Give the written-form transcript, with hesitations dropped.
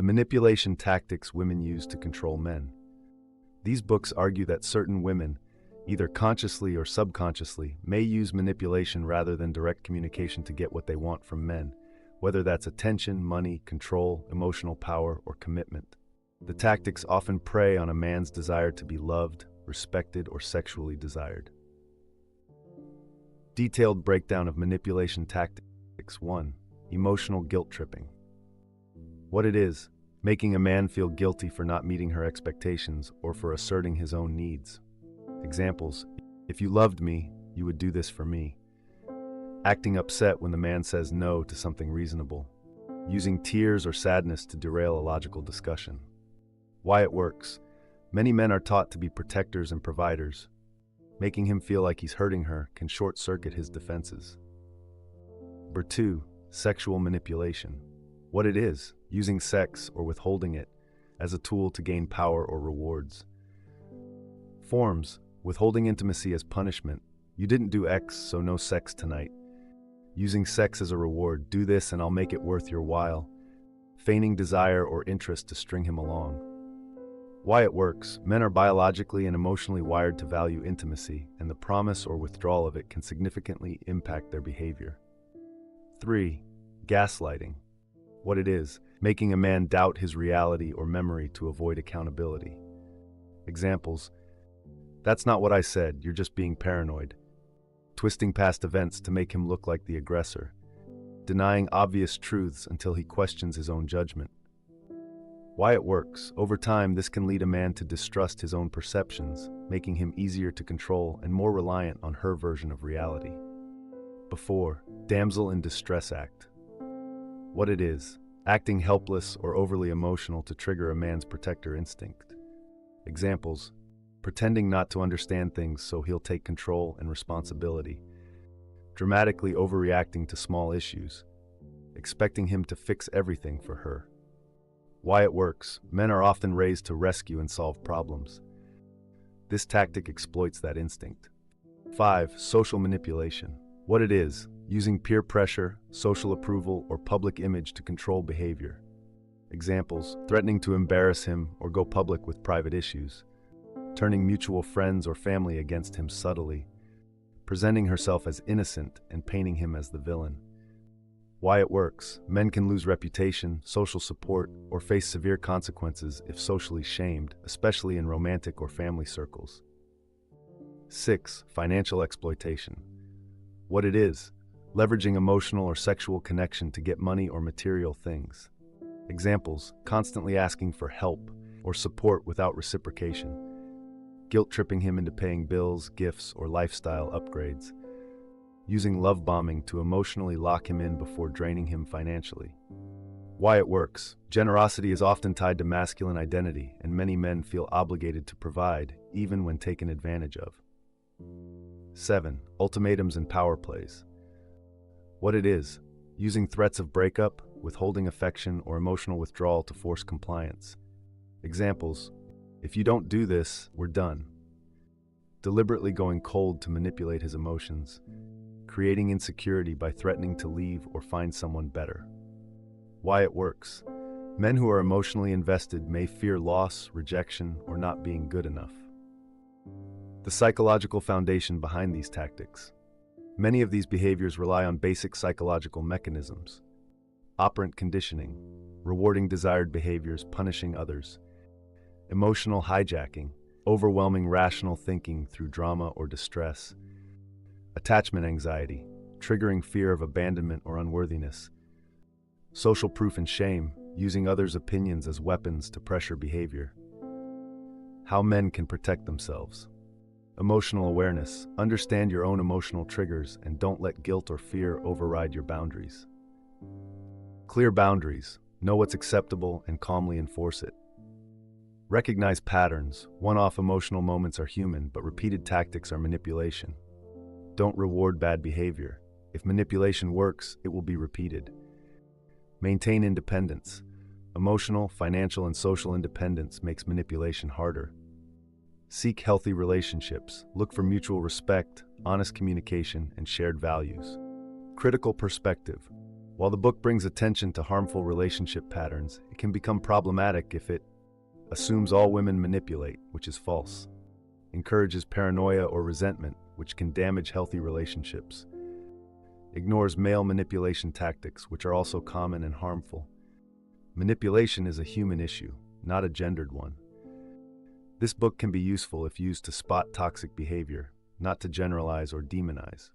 The manipulation tactics women use to control men. These books argue that certain women, either consciously or subconsciously, may use manipulation rather than direct communication to get what they want from men, whether that's attention, money, control, emotional power, or commitment. The tactics often prey on a man's desire to be loved, respected, or sexually desired. Detailed breakdown of manipulation tactics. 1. Emotional guilt tripping. What it is: making a man feel guilty for not meeting her expectations or for asserting his own needs. Examples: if you loved me, you would do this for me. Acting upset when the man says no to something reasonable. Using tears or sadness to derail a logical discussion. Why it works: many men are taught to be protectors and providers. Making him feel like he's hurting her can short-circuit his defenses. Number 2. Sexual manipulation. What it is: using sex or withholding it as a tool to gain power or rewards. Forms: withholding intimacy as punishment. You didn't do X, so no sex tonight. Using sex as a reward. Do this and I'll make it worth your while. Feigning desire or interest to string him along. Why it works: men are biologically and emotionally wired to value intimacy, and the promise or withdrawal of it can significantly impact their behavior. 3. Gaslighting. What it is: making a man doubt his reality or memory to avoid accountability. Examples: that's not what I said, you're just being paranoid. Twisting past events to make him look like the aggressor. Denying obvious truths until he questions his own judgment. Why it works: over time, this can lead a man to distrust his own perceptions, making him easier to control and more reliant on her version of reality. Before, damsel in distress act. What it is: acting helpless or overly emotional to trigger a man's protector instinct. Examples: pretending not to understand things so he'll take control and responsibility. Dramatically overreacting to small issues. Expecting him to fix everything for her. Why it works: men are often raised to rescue and solve problems. This tactic exploits that instinct. 5. Social manipulation. What it is: using peer pressure, social approval, or public image to control behavior. Examples: threatening to embarrass him or go public with private issues. Turning mutual friends or family against him subtly. Presenting herself as innocent and painting him as the villain. Why it works: men can lose reputation, social support, or face severe consequences if socially shamed, especially in romantic or family circles. 6. Financial exploitation. What it is: leveraging emotional or sexual connection to get money or material things. Examples: constantly asking for help or support without reciprocation. Guilt-tripping him into paying bills, gifts, or lifestyle upgrades. Using love bombing to emotionally lock him in before draining him financially. Why it works: generosity is often tied to masculine identity, and many men feel obligated to provide, even when taken advantage of. 7. Ultimatums and power plays. What it is: using threats of breakup, withholding affection, or emotional withdrawal to force compliance. Examples: if you don't do this, we're done. Deliberately going cold to manipulate his emotions. Creating insecurity by threatening to leave or find someone better. Why it works: men who are emotionally invested may fear loss, rejection, or not being good enough. The psychological foundation behind these tactics. Many of these behaviors rely on basic psychological mechanisms. Operant conditioning, rewarding desired behaviors, punishing others. Emotional hijacking, overwhelming rational thinking through drama or distress. Attachment anxiety, triggering fear of abandonment or unworthiness. Social proof and shame, using others' opinions as weapons to pressure behavior. How men can protect themselves. Emotional awareness, understand your own emotional triggers and don't let guilt or fear override your boundaries. Clear boundaries, know what's acceptable and calmly enforce it. Recognize patterns. One-off emotional moments are human, but repeated tactics are manipulation. Don't reward bad behavior. If manipulation works, it will be repeated. Maintain independence. Emotional, financial, and social independence makes manipulation harder. Seek healthy relationships. Look for mutual respect, honest communication, and shared values. Critical perspective. While the book brings attention to harmful relationship patterns, it can become problematic if it assumes all women manipulate, which is false, encourages paranoia or resentment, which can damage healthy relationships, ignores male manipulation tactics, which are also common and harmful. Manipulation is a human issue, not a gendered one. This book can be useful if used to spot toxic behavior, not to generalize or demonize.